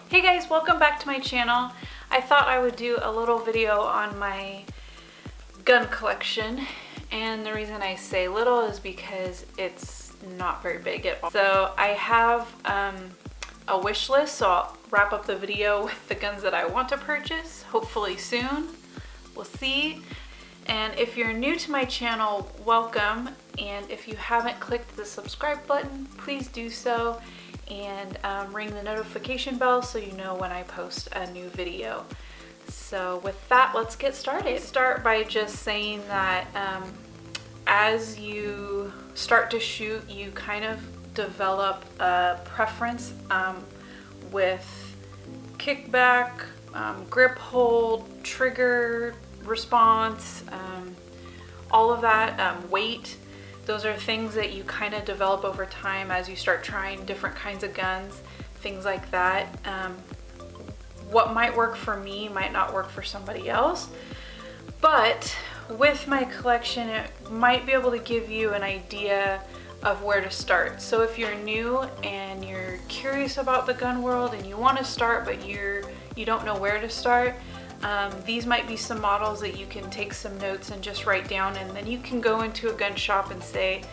Hey guys, welcome back to my channel. I thought I would do a little video on my gun collection, and the reason I say little is because it's not very big at all. So I have a wish list, so I'll wrap up the video with the guns that I want to purchase, hopefully soon. We'll see. And if you're new to my channel, welcome. And if you haven't clicked the subscribe button, please do so. And ring the notification bell so you know when I post a new video. So with that, let's get started. Start by just saying that as you start to shoot, you kind of develop a preference with kickback, grip hold, trigger response, all of that, weight. Those are things that you kind of develop over time as you start trying different kinds of guns, things like that. What might work for me might not work for somebody else, but with my collection, it might be able to give you an idea of where to start. So if you're new and you're curious about the gun world and you want to start, but you don't know where to start, these might be some models that you can take some notes and just write down, and then you can go into a gun shop and say,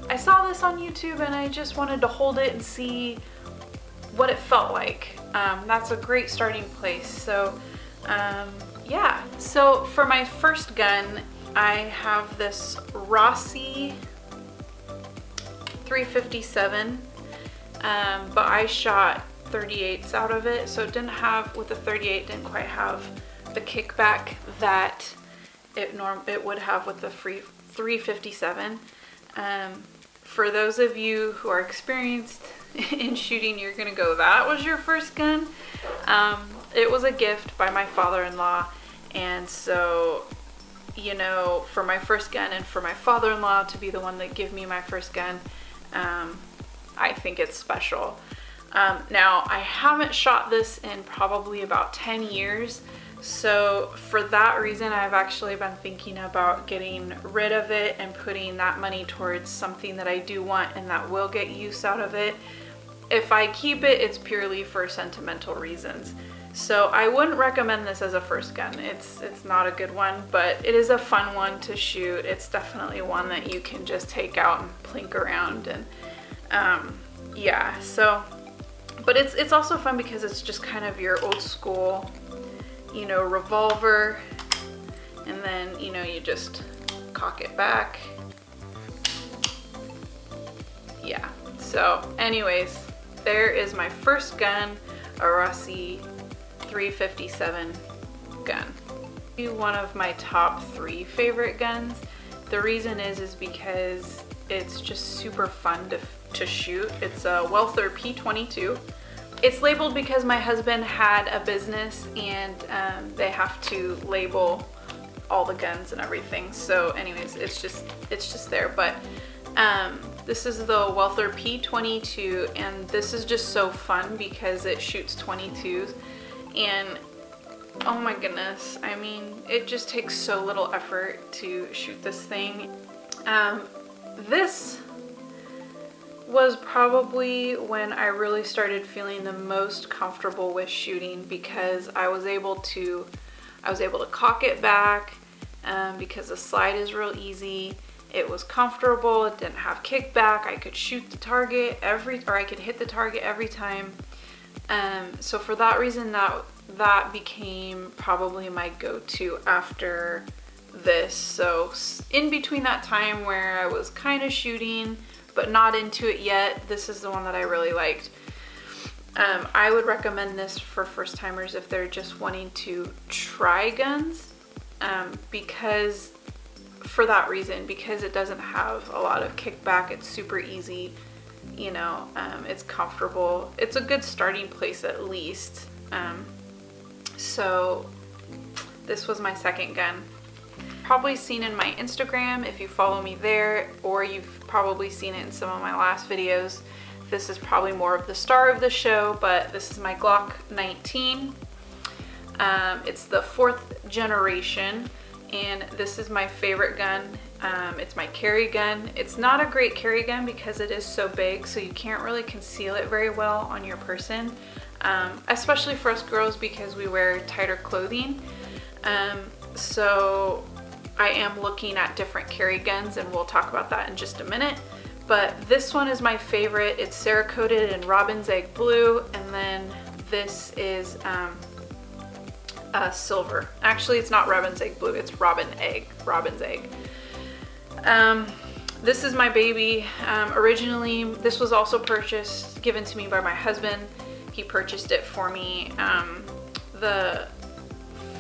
I saw this on YouTube and I just wanted to hold it and see what it felt like. That's a great starting place. So yeah, so for my first gun, I have this Rossi 357, but I shot 38s out of it, so it didn't have, with the 38, didn't quite have the kickback that it would have with the 357. For those of you who are experienced in shooting, you're gonna go, that was your first gun? It was a gift by my father-in-law, and so, you know, for my first gun and for my father-in-law to be the one that gave me my first gun, I think it's special. Now, I haven't shot this in probably about 10 years, so for that reason, I've actually been thinking about getting rid of it and putting that money towards something that I do want and that will get use out of it. If I keep it, it's purely for sentimental reasons. So I wouldn't recommend this as a first gun. It's not a good one, but it is a fun one to shoot. It's definitely one that you can just take out and plink around, and yeah, so. But it's also fun because it's just kind of your old school, you know, revolver, and then, you know, you just cock it back. Yeah, so anyways, there is my first gun, a Rossi 357 gun. One of my top 3 favorite guns. The reason is because it's just super fun to shoot. It's a Welther P22. It's labeled because my husband had a business, and they have to label all the guns and everything. So anyways, it's just there. But this is the Welther P22, and this is just so fun because it shoots 22s, and oh my goodness, I mean, it just takes so little effort to shoot this thing. This was probably when I really started feeling the most comfortable with shooting, because I was able to cock it back because the slide is real easy. It was comfortable, it didn't have kickback, I could shoot the target I could hit the target every time. So for that reason, that became probably my go-to after this. So in between that time where I was kind of shooting but not into it yet, this is the one that I really liked. I would recommend this for first timers if they're just wanting to try guns, because for that reason, because it doesn't have a lot of kickback, it's super easy, you know, it's comfortable, it's a good starting place at least. So this was my second gun. Probably seen in my Instagram if you follow me there, or you've probably seen it in some of my last videos. This is probably more of the star of the show, but this is my Glock 19. It's the 4th generation, and this is my favorite gun. It's my carry gun. It's not a great carry gun because it is so big, so you can't really conceal it very well on your person. especially for us girls because we wear tighter clothing. So I am looking at different carry guns, and we'll talk about that in just a minute. But this one is my favorite. It's Cerakoted in Robin's Egg Blue, and then this is silver. Actually, it's not Robin's Egg Blue, it's Robin's Egg. This is my baby. Originally, this was also given to me by my husband. He purchased it for me. The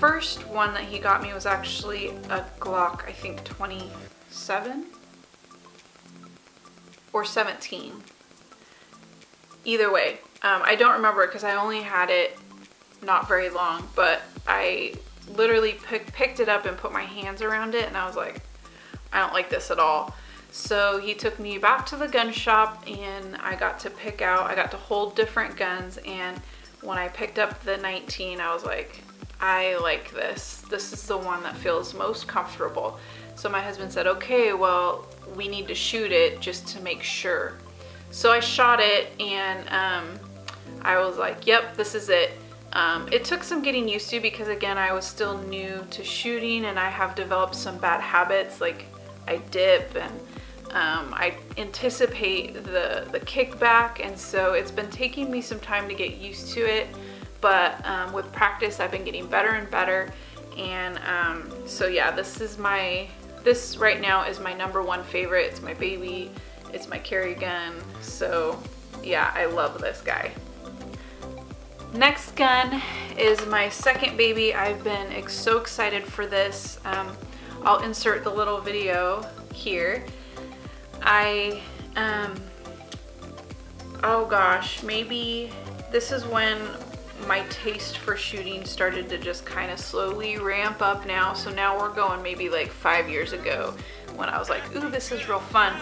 first one that he got me was actually a Glock, I think 27 or 17. Either way, I don't remember it because I only had it not very long, but I literally picked it up and put my hands around it, and I was like, I don't like this at all. So he took me back to the gun shop, and I got to hold different guns, and when I picked up the 19, I was like, I like this. This is the one that feels most comfortable. So my husband said, okay, well, we need to shoot it just to make sure. So I shot it, and I was like, yep, this is it. It took some getting used to because, again, I was still new to shooting, and I have developed some bad habits, like I dip, and I anticipate the kickback, and so it's been taking me some time to get used to it, but with practice I've been getting better and better. And so yeah, this right now is my #1 favorite. It's my baby, it's my carry gun, so yeah, I love this guy. Next gun is my second baby. I've been so excited for this. I'll insert the little video here. Oh gosh, maybe this is when my taste for shooting started to just kind of slowly ramp up now. So now we're going maybe like 5 years ago when I was like, ooh, this is real fun.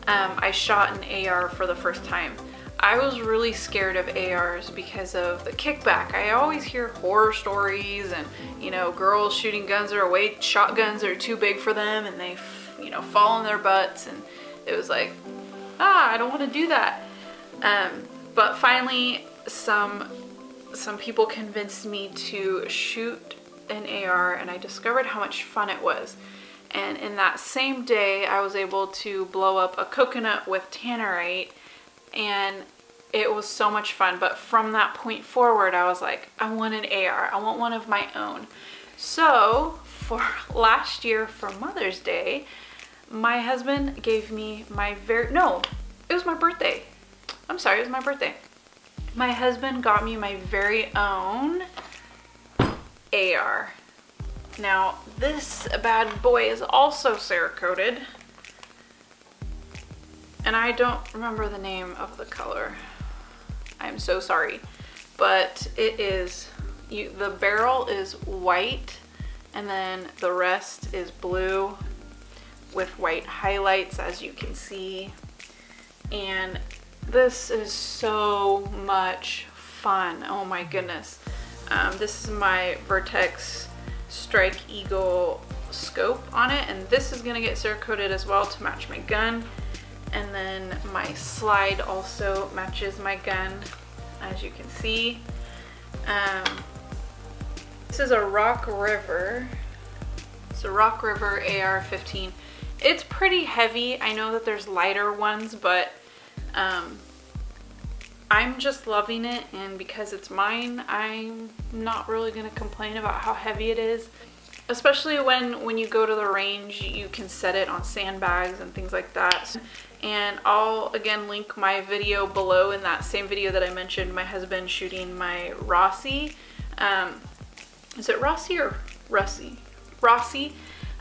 I shot an AR for the first time. I was really scared of ARs because of the kickback. I always hear horror stories, and you know, girls shooting guns shotguns are too big for them, and they, you know, fall on their butts, and it was like, I don't want to do that. But finally, some people convinced me to shoot an AR, and I discovered how much fun it was. And in that same day, I was able to blow up a coconut with tannerite, and it was so much fun. But from that point forward, I was like, I want an AR. I want one of my own. So for last year, for Mother's Day, my husband gave me it was my birthday. I'm sorry, it was my birthday. My husband got me my very own AR. Now, this bad boy is also Cerakoted, and I don't remember the name of the color. I'm so sorry, but it is, the barrel is white, and then the rest is blue with white highlights, as you can see. And this is so much fun. Oh my goodness. This is my Vertex Strike Eagle scope on it, and this is gonna get Cerakoted as well to match my gun. And then my slide also matches my gun, as you can see. This is a Rock River. It's a Rock River AR-15. It's pretty heavy. I know that there's lighter ones, but I'm just loving it, and because it's mine, I'm not really gonna complain about how heavy it is. Especially when you go to the range, you can set it on sandbags and things like that. And I'll again link my video below. In that same video that I mentioned, my husband shooting my Rossi. Is it Rossi or Russy? Rossi.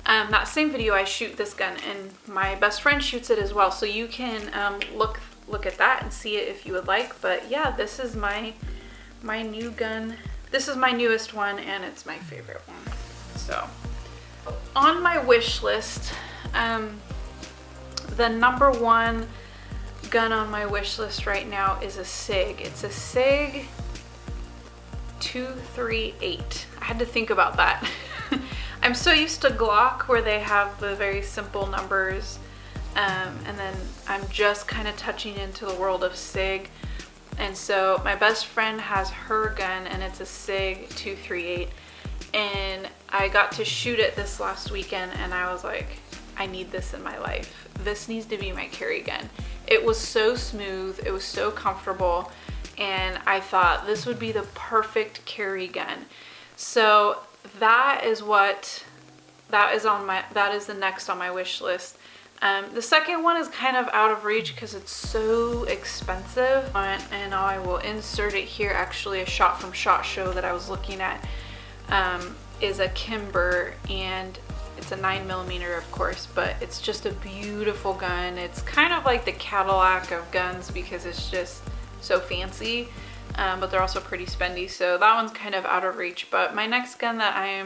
That same video I shoot this gun, and my best friend shoots it as well. So you can look at that and see it if you would like. But yeah, this is my new gun. This is my newest one, and it's my favorite one. So on my wish list, the #1 gun on my wish list right now is a SIG. It's a SIG 238. I had to think about that. I'm so used to Glock where they have the very simple numbers, and then I'm just kind of touching into the world of SIG. And so my best friend has her gun, and it's a SIG 238, and I got to shoot it this last weekend, and I was like, I need this in my life. This needs to be my carry gun. It was so smooth, it was so comfortable, and I thought this would be the perfect carry gun. So that is the next on my wish list. The second one is kind of out of reach because it's so expensive, and I will insert it here. Actually, a shot from SHOT Show that I was looking at is a Kimber, and it's a 9mm, of course, but it's just a beautiful gun. It's kind of like the Cadillac of guns because it's just so fancy, but they're also pretty spendy, so that one's kind of out of reach. But my next gun that I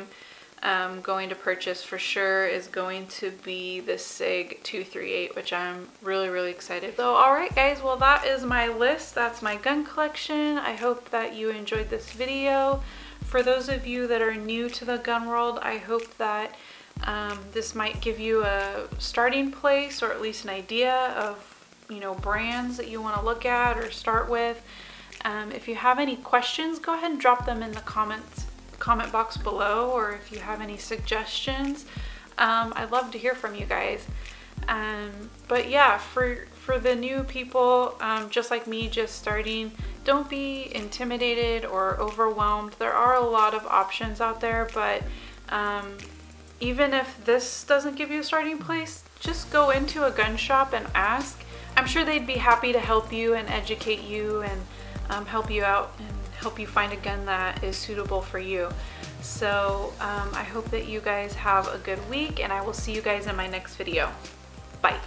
am going to purchase for sure is going to be the SIG 238, which I'm really excited. So alright guys, well that is my list. That's my gun collection. I hope that you enjoyed this video. For those of you that are new to the gun world, I hope that this might give you a starting place, or at least an idea of, you know, brands that you want to look at or start with. If you have any questions, go ahead and drop them in the comment box below, or if you have any suggestions, I'd love to hear from you guys. But yeah, for the new people, just like me, just starting, don't be intimidated or overwhelmed. There are a lot of options out there, but even if this doesn't give you a starting place, just go into a gun shop and ask. I'm sure they'd be happy to help you and educate you and help you out and help you find a gun that is suitable for you. So I hope that you guys have a good week, and I will see you guys in my next video. Bye.